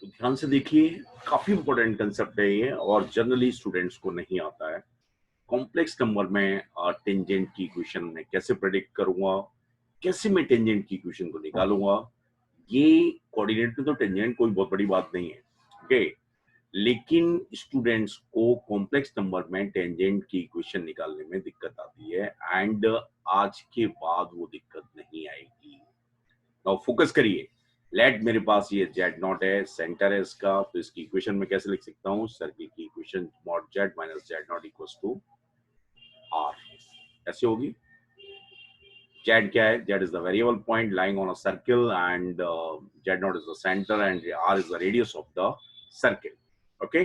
तो ध्यान से देखिए, काफी इंपॉर्टेंट कंसेप्ट है ये और जनरली स्टूडेंट्स को नहीं आता है। कॉम्प्लेक्स नंबर में टेंजेंट की इक्वेशन में कैसे प्रेडिक्ट करूंगा, कैसे मैं टेंजेंट की इक्वेशन को निकालूंगा। ये कोऑर्डिनेट में तो टेंजेंट कोई बहुत बड़ी बात नहीं है, ओके। लेकिन स्टूडेंट्स को कॉम्प्लेक्स नंबर में टेंजेंट की इक्वेशन निकालने में दिक्कत आती है एंड आज के बाद वो दिक्कत नहीं आएगी। नाउ फोकस करिए। लेट मेरे पास ये जेड नॉट है, सेंटर है इसका, तो इसकी इक्वेशन में कैसे लिख सकता हूँ? सर्किल की equation mod z minus z not equals to r, ऐसे होगी। जेड क्या है? Z is the variable point lying on a circle and z not is the centre and r is the radius of the circle, okay.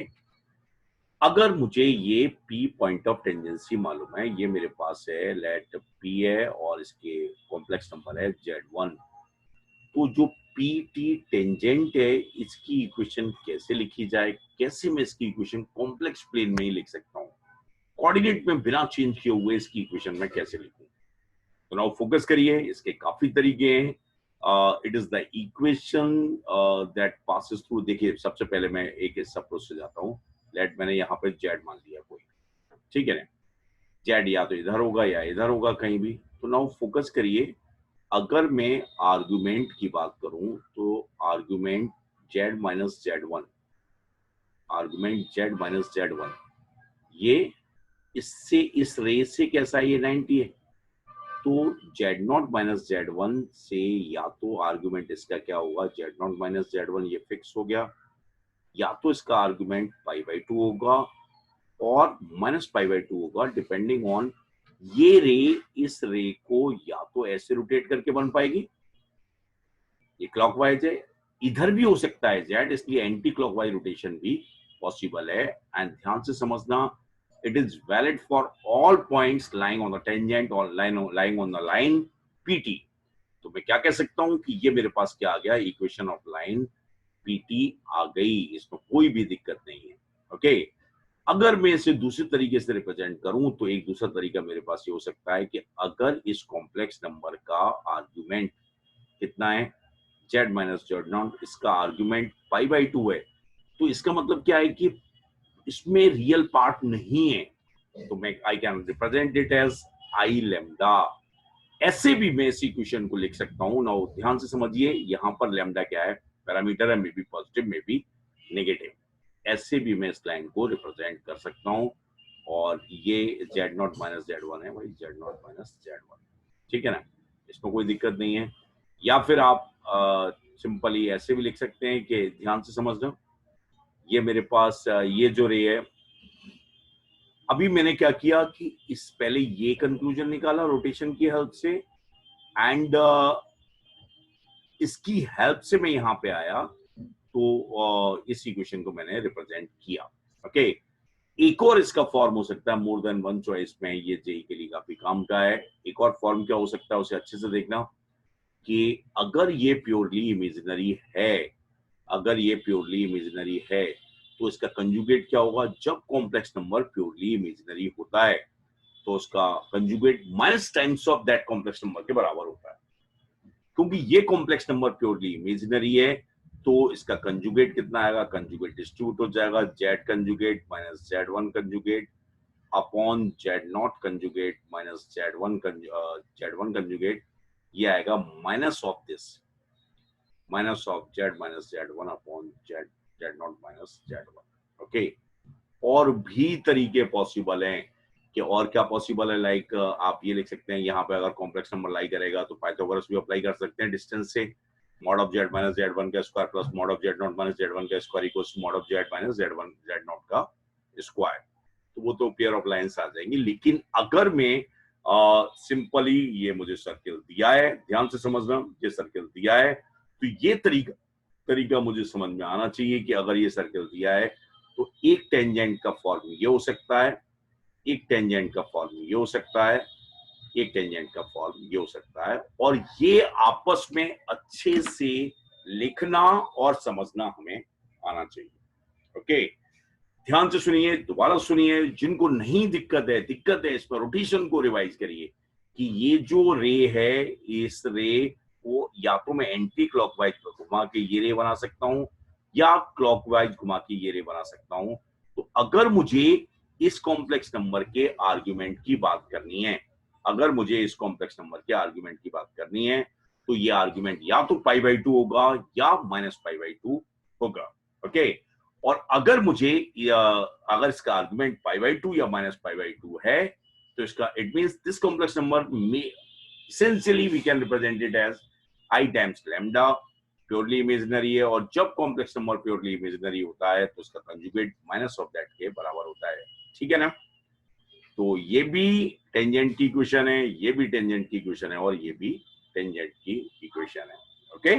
अगर मुझे ये P point of tangency मालूम है, ये मेरे पास है, लेट P है और इसके कॉम्प्लेक्स नंबर है Z1, तो जो PT टेंजेंट है इसकी इक्वेशन कैसे लिखी जाए? कैसे मैं इसकी इक्वेशन कॉम्प्लेक्स प्लेन में ही लिख सकता हूँ? कोऑर्डिनेट में बिना चेंज किए हुए इसकी इक्वेशन में कैसे लिखूं? तो नाउ फोकस करिए, इसके काफी तरीके हैं। It is the equation that passes through. देखिए, सबसे पहले मैं एक सपोज से जाता हूँ। लेट मैंने यहाँ पे जेड मान लिया कोई, ठीक है ना। जेड या तो इधर होगा या इधर होगा कहीं भी। तो नाउ फोकस करिए, अगर मैं आर्गुमेंट की बात करूं तो argument Z minus Z one, argument Z minus Z one, ये इससे इस रे से कैसा ये 90 है, तो Z not minus Z one से या तो आर्गुमेंट इसका क्या होगा, Z not minus Z one, ये फिक्स हो गया, या तो इसका आर्गुमेंट पाई बाई टू होगा और माइनस पाई बाई टू होगा, डिपेंडिंग ऑन ये रे इस रे को या तो ऐसे रोटेट करके बन पाएगी, ये क्लॉकवाइज है, इधर भी हो सकता है जेड, इसलिए एंटी क्लॉकवाइज रोटेशन भी पॉसिबल है। एंड ध्यान से समझना, it is valid for all points lying on the tangent और lying on the line PT. तो मैं क्या कह सकता हूं कि ये मेरे पास क्या आ गया, इक्वेशन ऑफ लाइन पीटी आ गई, इसमें कोई भी दिक्कत नहीं है, ओके। अगर मैं इसे दूसरे तरीके से रिप्रेजेंट करूं तो एक दूसरा तरीका मेरे पास ये हो सकता है कि अगर इस कॉम्प्लेक्स नंबर का आर्गुमेंट कितना है, जेड माइनस जेड नॉट, इसका आर्गुमेंट पाई बाई टू है, तो इसका मतलब क्या है कि इसमें रियल पार्ट नहीं है, तो मैं I can represent it as I lambda. ऐसे भी मैं इस इक्वेशन को लिख सकता हूं ना। ध्यान से समझिए, यहां पर लेमडा क्या है, पैरामीटर है, may be positive may be negative. ऐसे भी मैं इस लाइन को रिप्रेजेंट कर सकता हूं और ये Z not minus Z one है, वही Z not minus Z one, ठीक है ना, इसमें कोई दिक्कत नहीं है। या फिर आप सिंपली ऐसे भी लिख सकते हैं कि ध्यान से समझना, ये मेरे पास ये जो रे है, अभी मैंने क्या किया कि इस पहले ये कंक्लूजन निकाला रोटेशन की हेल्प से एंड इसकी हेल्प से मैं यहां पे आया, तो इस इक्वेशन को मैंने रिप्रेजेंट किया, ओके। एक और इसका फॉर्म हो सकता है, मोर देन वन चॉइस में, ये जेई के लिए काफी काम का है। एक और फॉर्म क्या हो सकता है, उसे अच्छे से देखना कि अगर ये प्योरली इमेजिनरी है, अगर ये प्योरली इमेजिनरी है तो इसका कंजुगेट क्या होगा? जब कॉम्प्लेक्स नंबर प्योरली इमेजिनरी होता है तो उसका conjugate minus times of that complex number के बराबर होता है। क्योंकि ये कॉम्प्लेक्स नंबर प्योरली इमेजिनरी है तो इसका कंजुगेट कितना आएगा? कंजुगेट डिस्ट्रीब्यूट हो जाएगा, Z conjugate minus Z one conjugate upon Z not conjugate minus Z one conjugate, ये आएगा minus of this, minus of Z minus Z one upon Z Z not minus Z one, okay. और भी तरीके possible हैं कि और क्या possible है, लाइक आप ये लिख सकते हैं, यहाँ पे अगर कॉम्प्लेक्स नंबर लाई करेगा तो पाइथागोरस भी अप्लाई कर सकते हैं डिस्टेंस से, mod of Z minus Z one का square plus mod of Z not minus Z one का square equals mod of Z minus Z one Z not का स्क्वायर। तो वो तो पेयर ऑफ लाइंस आ जाएंगी। लेकिन अगर मैं सिंपली ये मुझे सर्किल दिया है, ध्यान से समझना, ये सर्किल दिया है तो ये तरीका तरीका मुझे समझ में आना चाहिए कि अगर ये सर्किल दिया है तो एक टेंजेंट का फॉर्म ये हो सकता है, एक टेंजेंट का फॉर्म ये हो सकता है, एक टेंजेंट का फॉर्म ये हो सकता है, और ये आपस में अच्छे से लिखना और समझना हमें आना चाहिए, ओके। ध्यान से सुनिए, दोबारा सुनिए, जिनको नहीं दिक्कत है इस पर रोटेशन को रिवाइज करिए कि ये जो रे है, इस रे को या तो मैं एंटी क्लॉकवाइज पर घुमा के ये रे बना सकता हूं, या क्लॉकवाइज घुमा के ये रे बना सकता हूं। तो अगर मुझे इस कॉम्प्लेक्स नंबर के आर्ग्यूमेंट की बात करनी है, अगर मुझे इस कॉम्प्लेक्स नंबर के आर्ग्यूमेंट की बात करनी है, तो ये आर्ग्यूमेंट या तो π/2 होगा या -π/2 होगा। ओके, और अगर मुझे अगर इसका आर्ग्यूमेंट π/2 या -π/2 है, तो इसका it means this complex number में essentially we can represent it as I times lambda, purely imaginary है, और जब कॉम्प्लेक्स नंबर प्योरली इमेजिनरी होता है तो उसका कंजुगेट माइनस ऑफ दैट के बराबर होता है। ठीक है ना? तो ये भी टेंजेंट की इक्वेशन है, ये भी टेंजेंट की इक्वेशन है, और ये भी टेंजेंट की इक्वेशन है। ओके,